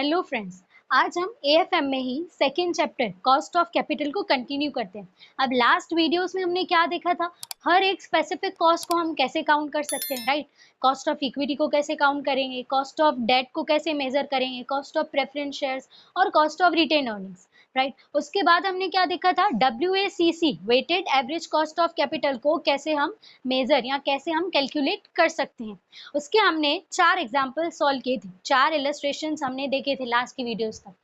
Hello friends, आज हम AFM में ही second chapter cost of capital को कंटिन्यू करते हैं। अब लास्ट वीडियोस में हमने क्या देखा था, हर एक स्पेसिफिक कॉस्ट को हम कैसे काउंट कर सकते हैं, राइट। कॉस्ट ऑफ इक्विटी को कैसे काउंट करेंगे, कॉस्ट ऑफ डेट को कैसे मेजर करेंगे, कॉस्ट ऑफ प्रेफरेंस शेयर्स और cost of retain earnings, right. उसके बाद हमने क्या देखा था, WACC weighted average cost of capital को कैसे हम मेजर या कैसे हम कैलकुलेट कर सकते हैं। उसके हमने 4 एग्जाम्पल सॉल्व किए थे, 4 इलस्ट्रेशंस हमने देखे थे लास्ट की वीडियोस तक।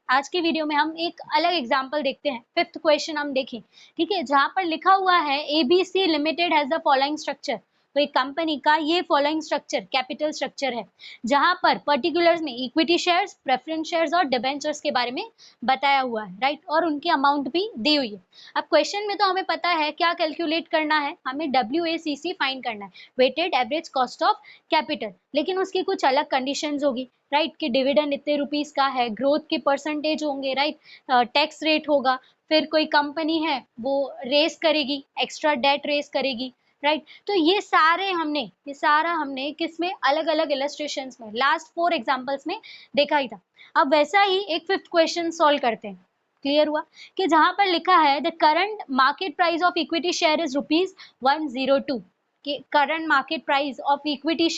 आज के वीडियो में हम एक अलग एग्जाम्पल देखते हैं। 5th क्वेश्चन हम देखें, ठीक है, जहां पर लिखा हुआ है ABC limited has the following structure. तो एक कंपनी का ये फॉलोइंग स्ट्रक्चर कैपिटल स्ट्रक्चर है, जहां पर पर्टिकुलर्स में इक्विटी शेयर्स, प्रेफरेंस शेयर्स और डिबेंचर्स के बारे में बताया हुआ है, राइट, और उनकी अमाउंट भी दी हुई है। अब क्वेश्चन में तो हमें पता है क्या कैलकुलेट करना है, हमें WACC फाइंड करना है, weighted average cost of capital, लेकिन उसकी कुछ अलग कंडीशंस होगी, राइट, कि डिविडेंड इतने रुपीस का है, ग्रोथ के परसेंटेज होंगे, राइट, टैक्स रेट होगा, फिर कोई कंपनी है वो रेस करेगी, एक्स्ट्रा डेट रेस करेगी, राइट। तो ये सारा हमने किसमें, अलग अलग इलस्ट्रेशंस में लास्ट 4 एग्जांपल्स में देखा ही था। अब वैसा ही एक 5th क्वेश्चन सॉल्व करते हैं। क्लियर हुआ कि जहां पर लिखा है the current market price of equity share is ₹102 कि current market price of equity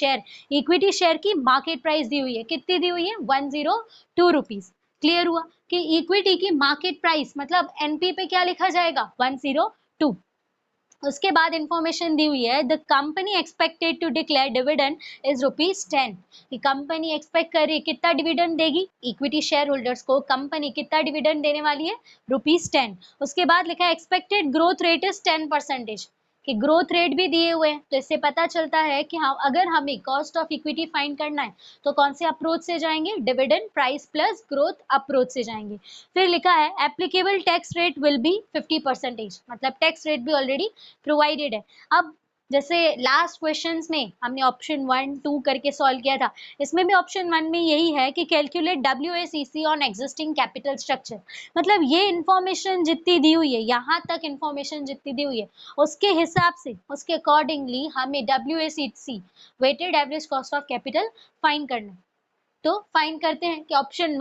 share की मार्केट प्राइस दी हुई है, कितनी दी हुई है, 102 रुपीज। क्लियर हुआ कि इक्विटी की मार्केट प्राइस मतलब एनपी पे क्या लिखा जाएगा, 102। उसके बाद इंफॉर्मेशन दी हुई है the company expected to declare dividend is ₹10 कि कंपनी एक्सपेक्ट कर रही है कितना डिविडेंड देगी, इक्विटी शेयर होल्डर्स को कंपनी कितना डिविडेंड देने वाली है, ₹10। उसके बाद लिखा है एक्सपेक्टेड ग्रोथ रेट इज 10% कि ग्रोथ रेट भी दिए हुए हैं। तो इससे पता चलता है कि हम अगर हमें कॉस्ट ऑफ इक्विटी फाइंड करना है तो कौन से अप्रोच से जाएंगे, dividend price plus growth approach से जाएंगे। फिर लिखा है applicable tax rate will be 50%, मतलब टैक्स रेट भी ऑलरेडी प्रोवाइडेड है। अब जैसे लास्ट क्वेश्चंस में हमने ऑप्शन 1, 2 करके सॉल्व किया था, इसमें भी ऑप्शन 1 में यही है कि calculate WACC on existing capital structure, मतलब ये इंफॉर्मेशन जितनी दी हुई है, यहाँ तक इंफॉर्मेशन जितनी दी हुई है उसके हिसाब से, उसके अकॉर्डिंगली हमें WACC weighted average cost of capital find करना है। तो फाइंड करते हैं कि ऑप्शन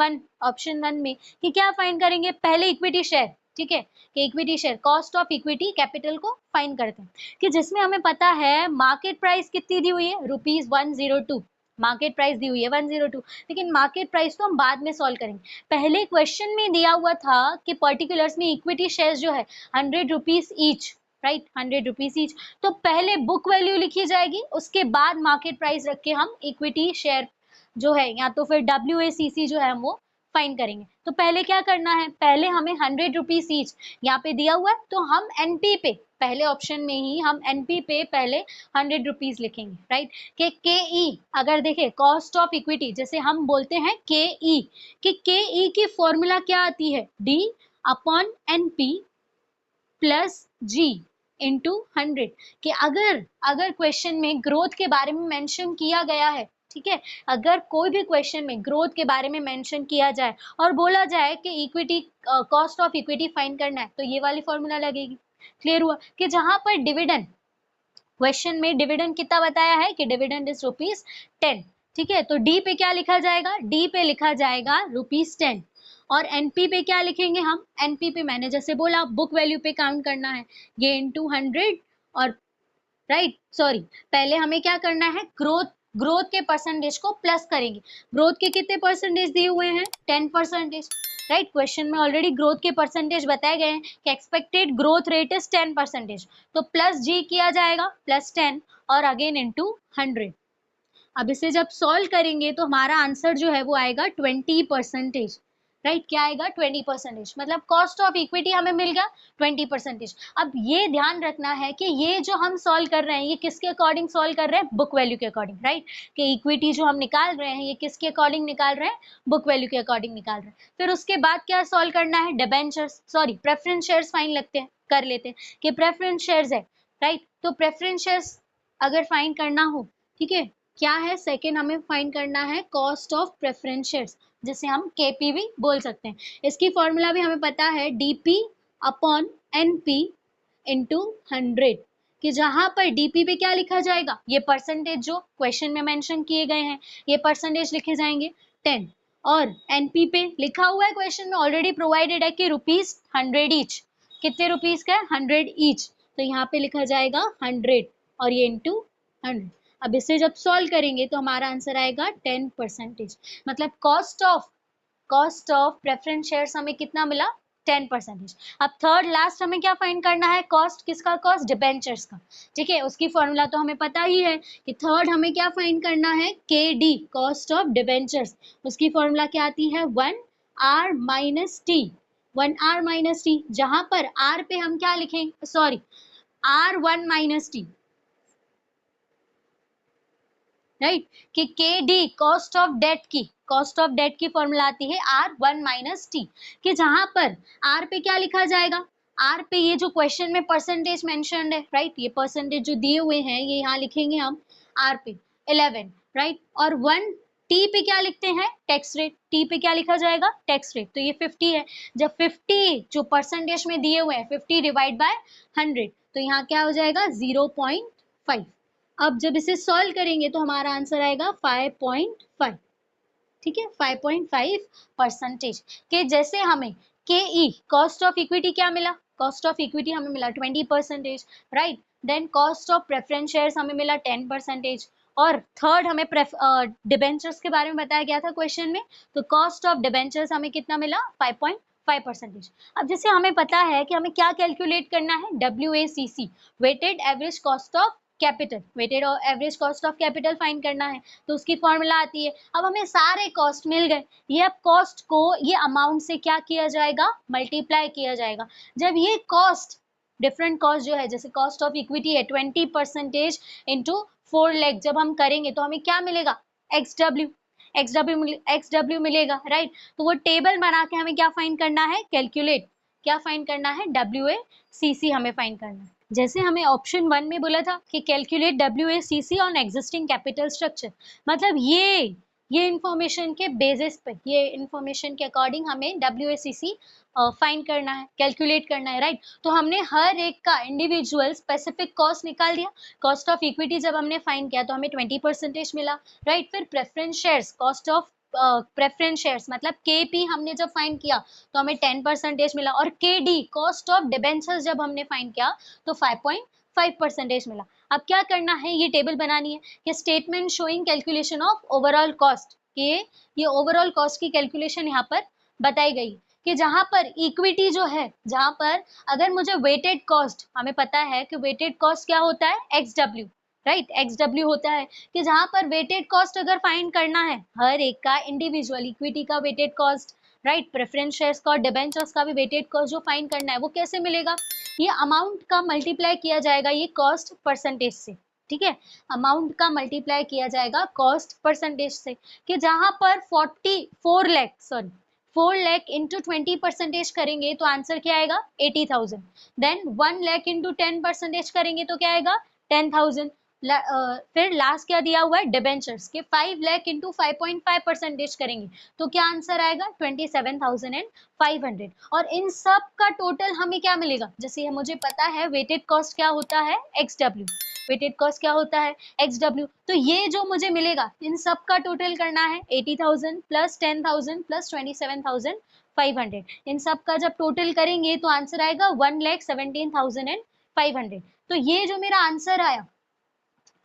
वन में कि क्या फाइंड करेंगे, पहले इक्विटी शेयर, ठीक है, कि equity share cost of equity capital को फाइंड करते हैं, कि जिसमें हमें पता है मार्केट प्राइस कितनी दी हुई है, ₹102 मार्केट प्राइस दी हुई है 102, लेकिन मार्केट प्राइस तो हम बाद में सॉल्व करेंगे। पहले क्वेश्चन में दिया हुआ था कि पर्टिकुलर्स में इक्विटी शेयर्स जो है 100 rupees each, right, 100 rupees each. तो पहले बुक वैल्यू लिखी जाएगी, उसके बाद मार्केट प्राइस रख के हम इक्विटी शेयर जो है या तो फिर WACC जो है हम वो फाइंड करेंगे। तो पहले क्या करना है, पहले हमें 100 रुपीज ईच यहाँ पे दिया हुआ है, तो हम एनपी पे पहले ऑप्शन में ही हम एनपी पे पहले 100 रुपीज लिखेंगे, राइट। कि KE अगर देखें कॉस्ट ऑफ इक्विटी, जैसे हम बोलते हैं KE, कि KE की फॉर्मूला क्या आती है, D/NP प्लस G इंटू 100, कि अगर क्वेश्चन में ग्रोथ के बारे में मेंशन किया गया है, ठीक है, अगर कोई भी क्वेश्चन में ग्रोथ के बारे में मेंशन किया जाए और बोला जाए कि equity cost of equity find करना है, तो ये वाली फॉर्मूला लगेगी। क्लियर हुआ कि जहां पर डिविडेंड, क्वेश्चन में डिविडेंड कितना बताया है कि डिविडेंड इज ₹10, ठीक है, तो डी पे क्या लिखा जाएगा, डी पे लिखा जाएगा ₹10। और एनपी पे क्या लिखेंगे हम, एनपी पे मैंने जैसे बोला बुक वैल्यू पे काउंट करना है, ये इंटू 100 और राइट, सॉरी, पहले हमें क्या करना है, ग्रोथ के परसेंटेज को प्लस करेंगे। ग्रोथ के कितने परसेंटेज दिए हुए हैं, 10%, राइट। क्वेश्चन में ऑलरेडी ग्रोथ के परसेंटेज बताए गए हैं कि एक्सपेक्टेड ग्रोथ रेट इज 10%, तो प्लस जी किया जाएगा, +10 और अगेन इंटू 100। अब इसे जब सॉल्व करेंगे तो हमारा आंसर जो है वो आएगा 20%, राइट, क्या आएगा, 20%, मतलब कॉस्ट ऑफ इक्विटी हमें मिल गया 20%। अब ये ध्यान रखना है कि ये जो हम सॉल्व कर रहे हैं ये किसके अकॉर्डिंग सॉल्व कर रहे हैं, बुक वैल्यू के अकॉर्डिंग, राइट, कि इक्विटी जो हम निकाल रहे हैं ये किसके अकॉर्डिंग निकाल रहे हैं, बुक वैल्यू के अकॉर्डिंग निकाल रहे हैं। फिर उसके बाद क्या सॉल्व करना है, debentures, sorry preference shares find कर लेते हैं कि प्रेफरेंस शेयर्स है, राइट, तो प्रेफरेंस शेयर्स अगर फाइंड करना हो, ठीक है, क्या है, सेकेंड हमें फाइंड करना है कॉस्ट ऑफ प्रेफरेंस शेयर्स, जिसे हम KP भी बोल सकते हैं। इसकी फॉर्मूला भी हमें पता है DP/NP इंटू 100, कि जहां पर DP पे क्या लिखा जाएगा, ये परसेंटेज जो क्वेश्चन में मेंशन किए गए हैं ये परसेंटेज लिखे जाएंगे 10, और एनपी पे लिखा हुआ है क्वेश्चन में, ऑलरेडी प्रोवाइडेड है कि ₹100 ईच, कितने रुपीस का है 100 ईच, तो यहाँ पे लिखा जाएगा 100 और ये इंटू 100। अब इसे जब सॉल्व करेंगे तो हमारा आंसर आएगा 10%। मतलब कॉस्ट ऑफ प्रेफरेंस शेयर्स हमें कितना मिला 10%। अब थर्ड लास्ट हमें क्या फाइंड करना है, कॉस्ट किसका, कॉस्ट डिबेंचर्स का। ठीक है, उसकी फॉर्मूला तो हमें पता ही है कि थर्ड हमें क्या फाइंड करना है, के डी, कॉस्ट ऑफ डिबेंचर्स। उसकी फॉर्मूला क्या आती है, 1R minus T, 1R minus T, जहां पर R पे हम क्या लिखेंगे, sorry R1 minus T, right, कि के डी कॉस्ट ऑफ डेट की फॉर्मूला आती है R1 माइनस टी, कि जहां पर R पे क्या लिखा जाएगा, R पे ये जो क्वेश्चन में परसेंटेज मेंशन्ड है, राइट, ये परसेंटेज जो दिए हुए हैं ये यहाँ लिखेंगे हम R पे 11, राइट, और 1 टी पे क्या लिखते हैं, टैक्स रेट, टी पे क्या लिखा जाएगा, टैक्स रेट, तो ये 50 है। जब 50 जो परसेंटेज में दिए हुए हैं 50 डिवाइड बाय 100, तो यहाँ क्या हो जाएगा 0.5। अब जब इसे सॉल्व करेंगे तो हमारा आंसर आएगा 5.5। ठीक है, 5.5%। कि जैसे हमें के ई कॉस्ट ऑफ इक्विटी क्या मिला, कॉस्ट ऑफ इक्विटी हमें मिला 20%, right, then cost of preference shares हमें मिला 10%, और थर्ड हमें डिबेंचर्स के बारे में बताया गया था क्वेश्चन में, तो कॉस्ट ऑफ डिबेंचर्स हमें कितना मिला 5.5%। अब जैसे हमें पता है कि हमें क्या कैलकुलेट करना है, WACC, weighted average cost of capital, weighted average cost of capital find करना है, तो उसकी फॉर्मूला आती है। अब हमें सारे कॉस्ट मिल गए, ये अब कॉस्ट को ये अमाउंट से क्या किया जाएगा, मल्टीप्लाई किया जाएगा। जब ये कॉस्ट, डिफरेंट कॉस्ट जो है, जैसे कॉस्ट ऑफ इक्विटी है 20% इंटू 4 लाख, जब हम करेंगे तो हमें क्या मिलेगा, एक्सडब्ल्यू मिलेगा, राइट। तो वो टेबल बना के हमें क्या फाइंड करना है, क्या फाइंड करना है, WACC हमें फाइंड करना है। जैसे हमें ऑप्शन 1 में बोला था कि calculate WACC on existing capital structure, मतलब ये इंफॉर्मेशन के बेसिस पे, ये इंफॉर्मेशन के अकॉर्डिंग हमें WACC फाइंड करना है, कैलकुलेट करना है, राइट। तो हमने हर एक का इंडिविजुअल स्पेसिफिक कॉस्ट निकाल दिया। कॉस्ट ऑफ इक्विटी जब हमने फाइंड किया तो हमें 20% मिला, राइट। फिर preference shares, cost of preference shares मतलब KP हमने जब फाइंड किया तो हमें 10% मिला, और KD कॉस्ट ऑफ डिबेंचर्स जब हमने फाइंड किया तो 5.5% मिला। अब क्या करना है, ये टेबल बनानी है कि statement showing calculation of overall cost, के ये ओवरऑल कॉस्ट की कैलकुलेशन यहाँ पर बताई गई, कि जहां पर इक्विटी जो है, जहां पर अगर मुझे वेटेड कॉस्ट, हमें पता है कि वेटेड कॉस्ट क्या होता है, XW, राइट, XW होता है, कि जहां पर वेटेड कॉस्ट अगर फाइंड करना है हर एक का इंडिविजुअल, इक्विटी का weighted cost, right, preference shares का और डिबेंचर्स का भी वेटेड कॉस्ट जो फाइंड करना है वो कैसे मिलेगा, ये अमाउंट का मल्टीप्लाई किया जाएगा ये कॉस्ट परसेंटेज से। ठीक है, अमाउंट का मल्टीप्लाई किया जाएगा कॉस्ट परसेंटेज से, कि जहां पर 4 लाख इंटू 20% करेंगे तो आंसर क्या आएगा 80,000। देन 1 लाख इंटू 10% करेंगे तो क्या आएगा 10,000। फिर लास्ट क्या दिया हुआ है, डिबेंचर्स के 5 लाख इंटू 5.5% करेंगे तो क्या आंसर आएगा 27,500। और इन सब का टोटल हमें क्या मिलेगा, जैसे मुझे पता है वेटेड कॉस्ट क्या होता है, XW, वेटेड कॉस्ट क्या होता है, XW, तो ये जो मुझे मिलेगा इन सब का टोटल करना है 80,000 प्लस 10,000 प्लस 27,500, इन सब का जब टोटल करेंगे तो आंसर आएगा 1,17,500। तो ये जो मेरा आंसर आया,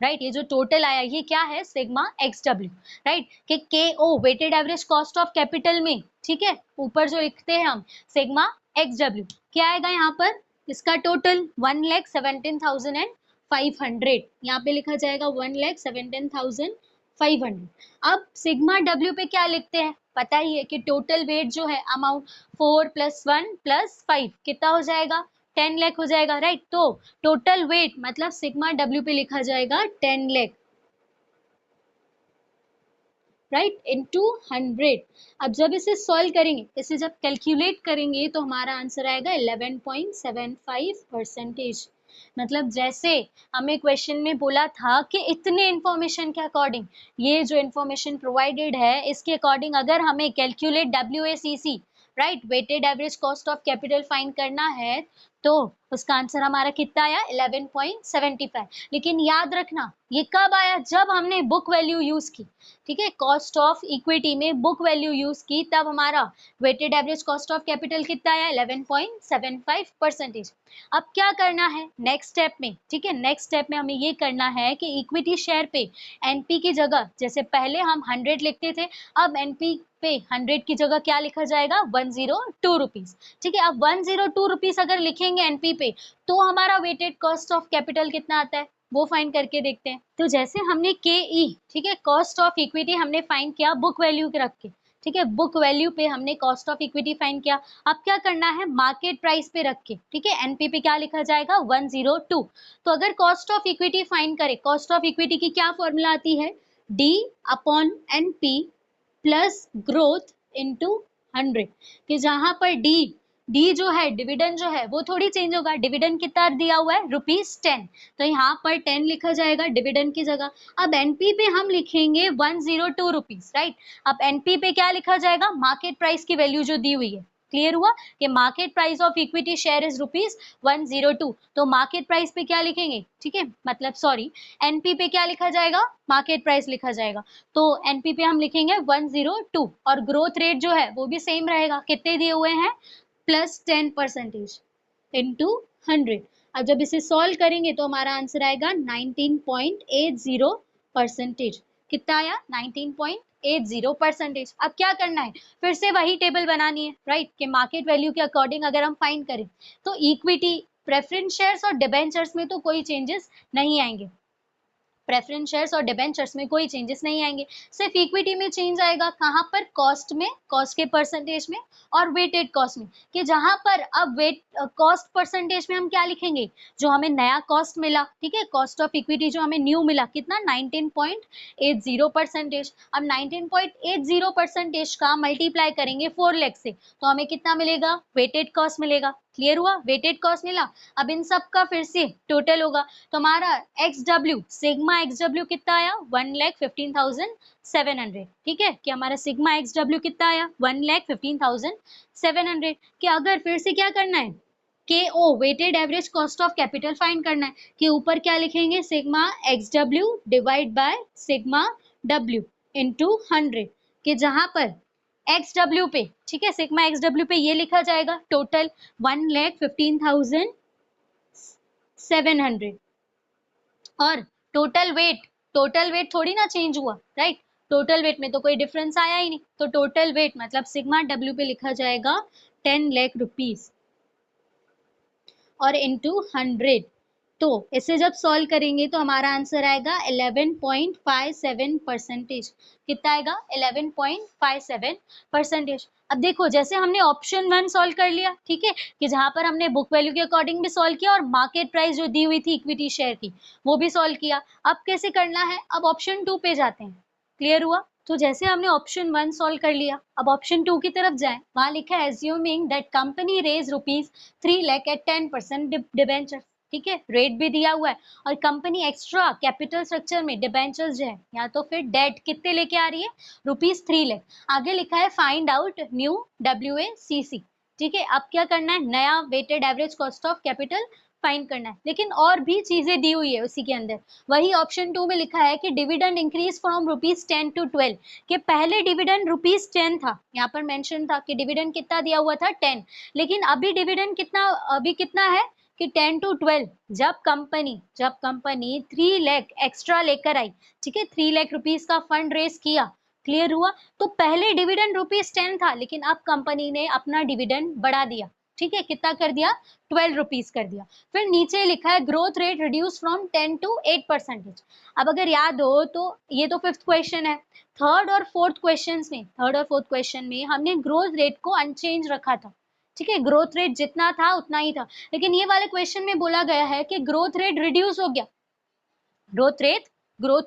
राइट, ये जो टोटल आया ये क्या है, सिग्मा XW, राइट, कि KO weighted average cost of capital में, ठीक है, ऊपर जो लिखते हैं हम सिग्मा XW, क्या आएगा यहाँ पर, इसका टोटल 1,17,500, यहाँ पे लिखा जाएगा 1,17,500। अब सिग्मा W पे क्या लिखते हैं, पता ही है कि टोटल वेट जो है अमाउंट 4 + 1 + 5 कितना हो जाएगा 10 लाख हो जाएगा, राइट। तो टोटल वेट मतलब सिग्मा W पे लिखा जाएगा 10 लाख, राइट, इनटू 100। अब जब इसे सॉल्व करेंगे, इसे जब कैलकुलेट करेंगे तो हमारा आंसर आएगा 11.75%। मतलब जैसे हमें क्वेश्चन में बोला था कि इतने इंफॉर्मेशन के अकॉर्डिंग, ये जो इंफॉर्मेशन प्रोवाइडेड है इसके अकॉर्डिंग अगर हमें calculate WACC, right, weighted average cost of capital find करना है तो उसका आंसर हमारा कितना आया 11.75। लेकिन याद रखना ये कब आया, जब हमने बुक वैल्यू यूज की, ठीक है, कॉस्ट ऑफ इक्विटी में बुक वैल्यू यूज की, तब हमारा weighted average cost of capital कितना आया 11.75%। अब क्या करना है नेक्स्ट स्टेप में, ठीक है, नेक्स्ट स्टेप में हमें ये करना है कि इक्विटी शेयर पे एनपी की जगह, जैसे पहले हम 100 लिखते थे, अब एनपी पे 100 की जगह क्या लिखा जाएगा 102 रुपीज। ठीक है, अब 102 रुपीज अगर लिखेंगे एनपी पे तो हमारा वेटेड कॉस्ट ऑफ कैपिटल कितना आता है वो फाइंड करके देखते हैं। तो जैसे हमने के ई, ठीक है, कॉस्ट ऑफ इक्विटी हमने फाइंड किया बुक वैल्यू के रख के, ठीक है, बुक वैल्यू पे हमने कॉस्ट ऑफ इक्विटी फाइंड किया। अब क्या करना है मार्केट प्राइस पे रख के, ठीक है, एनपी पे क्या लिखा जाएगा 102। तो अगर कॉस्ट ऑफ इक्विटी फाइंड करें, कॉस्ट ऑफ इक्विटी की क्या फॉर्मूला आती है, D upon NP plus growth into 100, कि जहां पर डी जो है डिविडेंड जो है वो थोड़ी चेंज होगा, डिविडेंड कितना दिया हुआ है ₹10, तो यहाँ पर 10 लिखा जाएगा डिविडेंड की जगह। अब एनपी पे हम लिखेंगे 102 रुपीज, राइट। अब एनपी पे क्या लिखा जाएगा मार्केट प्राइस की वैल्यू जो दी हुई है, क्लियर हुआ कि market price of equity share is ₹102, तो मार्केट प्राइस पे क्या लिखेंगे, ठीक है, मतलब सॉरी एनपी पे क्या लिखा जाएगा मार्केट प्राइस लिखा जाएगा, तो एनपी पे हम लिखेंगे 102 और ग्रोथ रेट जो है वो भी सेम रहेगा, कितने दिए हुए हैं +10% इंटू 100। अब जब इसे सॉल्व करेंगे तो हमारा आंसर आएगा 19.80%। कितना आया 19.80%। अब क्या करना है, फिर से वही टेबल बनानी है, राइट, कि मार्केट वैल्यू के अकॉर्डिंग अगर हम फाइंड करें तो इक्विटी प्रेफरेंस शेयर्स और डिबेंचर्स में तो कोई चेंजेस नहीं आएंगे, प्रेफरेंस शेयर्स और डिबेंचर्स में कोई चेंजेस नहीं आएंगे, सिर्फ इक्विटी में चेंज आएगा, कहाँ पर कॉस्ट में, कॉस्ट के परसेंटेज में और वेटेड कॉस्ट में, कि जहां पर अब वेट कॉस्ट परसेंटेज में हम क्या लिखेंगे जो हमें नया कॉस्ट मिला, ठीक है, कॉस्ट ऑफ इक्विटी जो हमें न्यू मिला कितना 19.80%। अब 19.80% का मल्टीप्लाई करेंगे 4 लाख से तो हमें कितना मिलेगा वेटेड कॉस्ट मिलेगा, क्लियर हुआ, वेटेड कॉस्ट मिला। अब इन सब का फिर से टोटल होगा तो हमारा XW सिग्मा XW कितना आया 1,15,700, ठीक है, कि हमारा सिग्मा XW कितना आया 1,15,700। कि अगर फिर से क्या करना है KO weighted average cost of capital find करना है, कि ऊपर क्या लिखेंगे sigma XW divide by sigma W into 100, कि जहां पर XW पे, ठीक है, सिग्मा XW पे ये लिखा जाएगा टोटल 1,15,700 और टोटल वेट थोड़ी ना चेंज हुआ, राइट, टोटल वेट में तो कोई डिफरेंस आया ही नहीं, तो टोटल वेट मतलब सिग्मा W पे लिखा जाएगा 10 लाख रुपीस और इंटू 100। तो इसे जब सॉल्व करेंगे तो हमारा आंसर आएगा 11.57%। कितना आएगा 11.57%। अब देखो जैसे हमने ऑप्शन 1 सॉल्व कर लिया, ठीक है, कि जहां पर हमने बुक वैल्यू के अकॉर्डिंग भी सॉल्व किया और मार्केट प्राइस जो दी हुई थी इक्विटी शेयर की वो भी सॉल्व किया। अब कैसे करना है, अब ऑप्शन 2 पे जाते हैं, क्लियर हुआ। तो जैसे हमने ऑप्शन 1 सॉल्व कर लिया, अब ऑप्शन 2 की तरफ जाएं, वहां लिखा है assuming that company raise ₹3 lakh at 10% debenture, ठीक है, रेट भी दिया हुआ है और कंपनी एक्स्ट्रा कैपिटल स्ट्रक्चर में डिबेंचर्स जो है या तो फिर डेट कितने लेके आ रही है ₹3 लाख। आगे लिखा है फाइंड आउट न्यू WACC, ठीक है, अब क्या करना है नया weighted average cost of capital find करना है, लेकिन और भी चीजें दी हुई है उसी के अंदर। वही ऑप्शन 2 में लिखा है कि डिविडेंड इंक्रीज फ्रॉम ₹10 to 12, कि पहले डिविडेंड ₹10 था, यहाँ पर मेंशन था कि डिविडेंड कितना दिया हुआ था 10, लेकिन अभी डिविडेंड कितना है कि 10 to 12। जब कंपनी 3 लाख एक्स्ट्रा लेकर आई, ठीक है, 3 लाख रुपीस का फंड रेस किया, क्लियर हुआ, तो पहले डिविडेंड ₹10 था लेकिन अब कंपनी ने अपना डिविडेंड बढ़ा दिया, ठीक है, कितना कर दिया 12 रुपीज कर दिया। फिर नीचे लिखा है growth rate reduce from 10 to 8%। अब अगर याद हो तो ये तो 5th क्वेश्चन है, थर्ड और फोर्थ क्वेश्चन में हमने ग्रोथ रेट को अनचेंज रखा था, ठीक है, ग्रोथ रेट जितना था उतना ही था, लेकिन ये वाले क्वेश्चन में बोला गया है कि ग्रोथ रेट रिड्यूस हो गया, ग्रोथ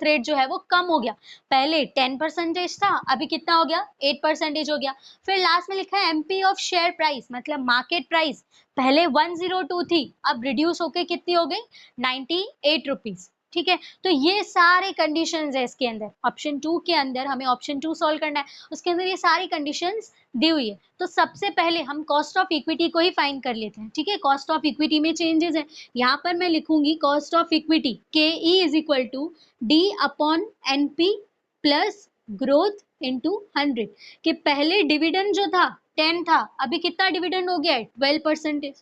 रेट जो है वो कम हो गया, पहले 10% था अभी कितना हो गया 8% हो गया। फिर लास्ट में लिखा है एमपी ऑफ शेयर प्राइस मतलब मार्केट प्राइस पहले 102 थी अब रिड्यूस होके कितनी हो गई 98 रुपीज, ठीक है। तो ये सारे कंडीशंस है इसके अंदर, ऑप्शन 2 के अंदर हमें ऑप्शन 2 सॉल्व करना है, उसके अंदर ये सारी कंडीशंस दी हुई है। तो सबसे पहले हम कॉस्ट ऑफ इक्विटी को ही फाइंड कर लेते हैं, ठीक है। कॉस्ट ऑफ इक्विटी में चेंजेस है, यहाँ पर मैं लिखूंगी कॉस्ट ऑफ इक्विटी के E is equal to D upon N P plus growth into 100, कि पहले डिविडेंड जो था 10 था, अभी कितना डिविडेंड हो गया है 12%,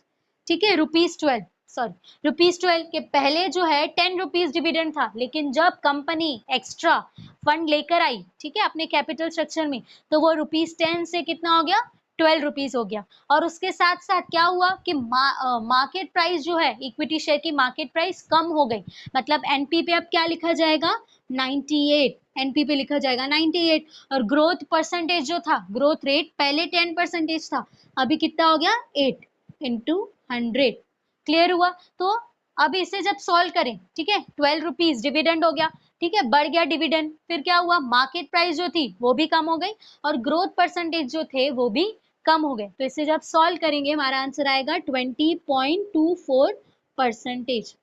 ठीक है, ₹12, सॉरी ₹12 के पहले जो है 10 रुपीज डिविडेंड था, लेकिन जब कंपनी एक्स्ट्रा फंड लेकर आई, ठीक है, अपने कैपिटल स्ट्रक्चर में, तो वो ₹10 से कितना हो गया 12 रुपीज हो गया। और उसके साथ साथ क्या हुआ कि मार्केट प्राइस जो है इक्विटी शेयर की मार्केट प्राइस कम हो गई, मतलब एनपी पे अब क्या लिखा जाएगा 98, एनपी पे लिखा जाएगा 98। और ग्रोथ परसेंटेज जो था, ग्रोथ रेट पहले 10% था, अभी कितना हो गया 8 इंटू 100। क्लियर हुआ। तो अब इसे जब सॉल्व करें, ठीक है, 12 रुपीज डिविडेंड हो गया, ठीक है, बढ़ गया डिविडेंड, फिर क्या हुआ मार्केट प्राइस जो थी वो भी कम हो गई और ग्रोथ परसेंटेज जो थे वो भी कम हो गए। तो इसे जब सॉल्व करेंगे हमारा आंसर आएगा 20.24%।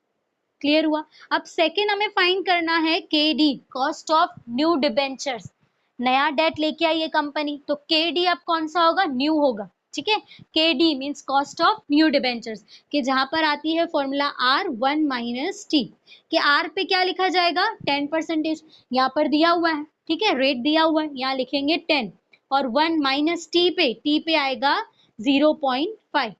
क्लियर हुआ। अब सेकेंड हमें फाइंड करना है के D, cost of new debentures. नया डेट लेके आई है कंपनी, तो के डी अब कौन सा होगा न्यू होगा, ठीक है। के D means cost of new debentures, कि जहां पर आती है फॉर्मूला आर 1 माइनस टी, कि आर पे क्या लिखा जाएगा 10%, यहाँ पर दिया हुआ है, ठीक है, रेट दिया हुआ है, यहाँ लिखेंगे 10 और 1 माइनस टी पे आएगा 0.5।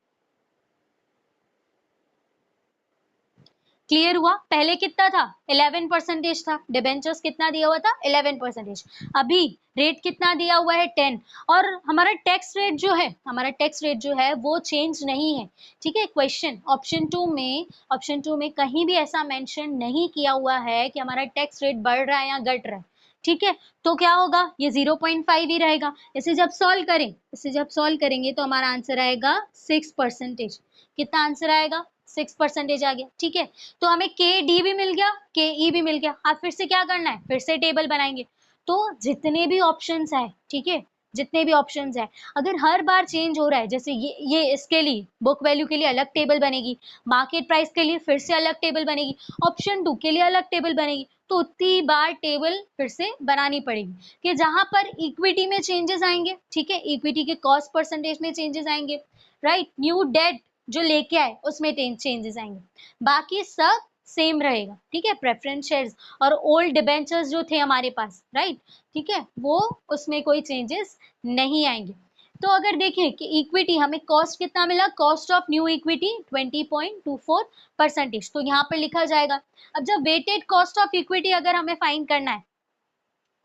क्लियर हुआ। पहले कितना था 11% था, डिबेंचर्स कितना दिया हुआ था 11%, अभी रेट कितना दिया हुआ है 10। और हमारा टैक्स रेट जो है, हमारा टैक्स रेट जो है वो चेंज नहीं है, ठीक है। क्वेश्चन ऑप्शन टू में कहीं भी ऐसा मेंशन नहीं किया हुआ है कि हमारा टैक्स रेट बढ़ रहा है या घट रहा है, ठीक है। तो क्या होगा ये 0.5 ही रहेगा। इसे जब सॉल्व करेंगे तो हमारा आंसर आएगा 6%। कितना आंसर आएगा 6% आ गया, ठीक है। तो हमें के डी भी मिल गया, के ई भी मिल गया। अब फिर से क्या करना है, फिर से टेबल बनाएंगे। तो जितने भी ऑप्शंस है, ठीक है, जितने भी ऑप्शंस है, अगर हर बार चेंज हो रहा है, जैसे ये इसके लिए बुक वैल्यू के लिए अलग टेबल बनेगी, मार्केट प्राइस के लिए फिर से अलग टेबल बनेगी, ऑप्शन 2 के लिए अलग टेबल बनेगी, तो उतनी बार टेबल फिर से बनानी पड़ेगी, कि जहां पर इक्विटी में चेंजेस आएंगे, ठीक है, इक्विटी के कॉस्ट परसेंटेज में चेंजेस आएंगे, राइट, न्यू डेट जो लेके आए उसमें चेंजेस आएंगे, बाकी सब सेम रहेगा, ठीक है। प्रेफरेंस शेयर्स और ओल्ड डिबेंचर्स जो थे हमारे पास, राइट, ठीक है, वो उसमें कोई चेंजेस नहीं आएंगे। तो अगर देखें कि इक्विटी हमें कॉस्ट कितना मिला, कॉस्ट ऑफ न्यू इक्विटी 20.24%, तो यहाँ पर लिखा जाएगा। अब जब वेटेड कॉस्ट ऑफ इक्विटी अगर हमें फाइंड करना है,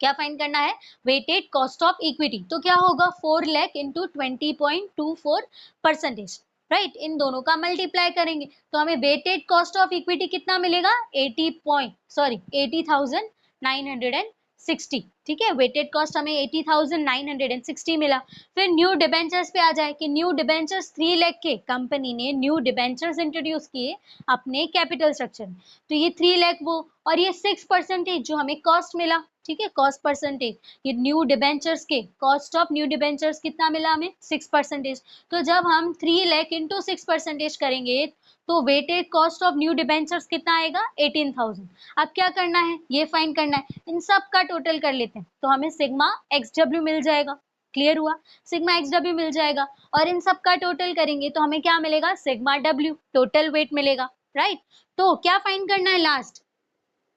क्या फाइंड करना है वेटेड कॉस्ट ऑफ इक्विटी, तो क्या होगा 4 लाख इंटू 20.24%, राइट, इन दोनों का मल्टीप्लाई करेंगे तो हमें वेटेड कॉस्ट ऑफ इक्विटी कितना मिलेगा 80,960, ठीक है, वेटेड कॉस्ट हमें 80,960 मिला। फिर न्यू डिबेंचर्स पे आ जाए कि न्यू डिबेंचर्स 3 लाख के कंपनी ने न्यू डिबेंचर्स इंट्रोड्यूस किए अपने कैपिटल स्ट्रक्चर में, तो ये 3 लाख वो, और ये 6% जो हमें कॉस्ट मिला, ठीक है, कॉस्ट परसेंटेज, ये न्यू डिबेंचर्स के कॉस्ट ऑफ न्यू डिबेंचर्स कितना मिला हमें 6%। तो जब हम 3 लाख इंटू 6% करेंगे तो weighted cost of new debentures कितना आएगा 18,000। अब क्या करना है ये फाइंड करना है, इन सब का टोटल कर लेते हैं तो हमें सिग्मा एक्स डब्ल्यू मिल जाएगा। क्लियर हुआ, सिग्मा एक्स डब्ल्यू मिल जाएगा और इन सब का टोटल करेंगे तो हमें क्या मिलेगा सिग्मा डब्ल्यू, टोटल वेट मिलेगा, राइट। तो क्या फाइंड करना है last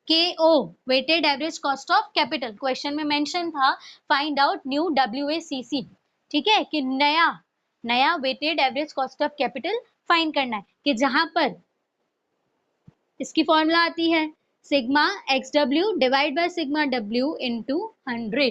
KO, weighted average cost of capital, question में मेंशन था फाइंड आउट न्यू WACC, ठीक है, कि नया weighted average cost of capital find करना है, कि जहां पर इसकी फॉर्मूला आती है sigma X W divide by sigma W into 100।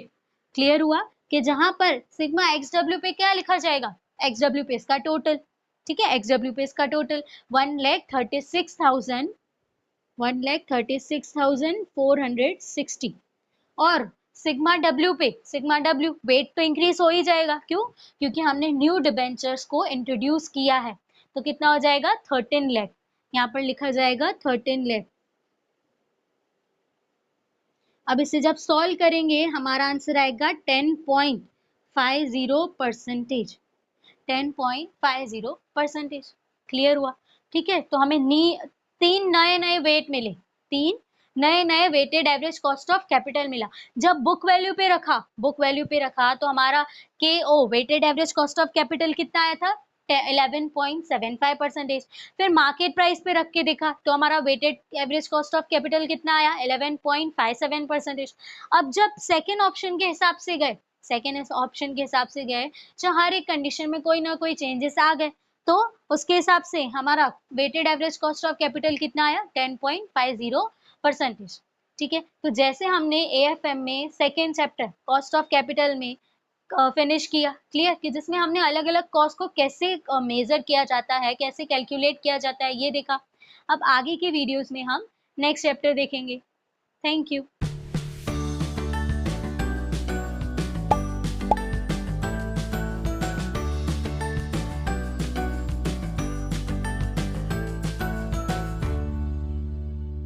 Clear हुआ, कि जहां पर सिग्मा एक्स डब्ल्यू पे क्या लिखा जाएगा एक्स डब्ल्यू पे इसका टोटल, ठीक है, एक्स डब्ल्यू पे इसका टोटल 1,36,460 और सिग्मा डब्ल्यू वेट तो इंक्रीज हो ही जाएगा, क्यों, क्योंकि हमने न्यू डिबेंचर्स को इंट्रोड्यूस किया है, तो कितना हो जाएगा 13 लाख, यहाँ पर लिखा जाएगा 13 लाख। अब इसे जब सॉल्व करेंगे हमारा आंसर आएगा 10.50%, 10.50%। क्लियर हुआ, ठीक है। तो हमें तीन नए वेट मिले, तीन नए नए weighted average cost of capital मिला। जब बुक वैल्यू पे रखा तो हमारा k o weighted average cost of capital कितना आया था 11.75%। फिर मार्केट प्राइस पे रख के देखा तो हमारा weighted average cost of capital कितना आया 11.57%। अब जब सेकेंड ऑप्शन के हिसाब से गए, जो हर एक कंडीशन में कोई ना कोई चेंजेस आ गए, तो उसके हिसाब से हमारा weighted average cost of capital कितना आया 10.50%। ठीक है, तो जैसे हमने एएफएम में second chapter cost of capital में फिनिश किया, क्लियर, कि जिसमें हमने अलग अलग कॉस्ट को कैसे मेजर किया जाता है, कैसे कैलकुलेट किया जाता है, ये देखा। अब आगे के वीडियोस में हम नेक्स्ट चैप्टर देखेंगे। Thank you.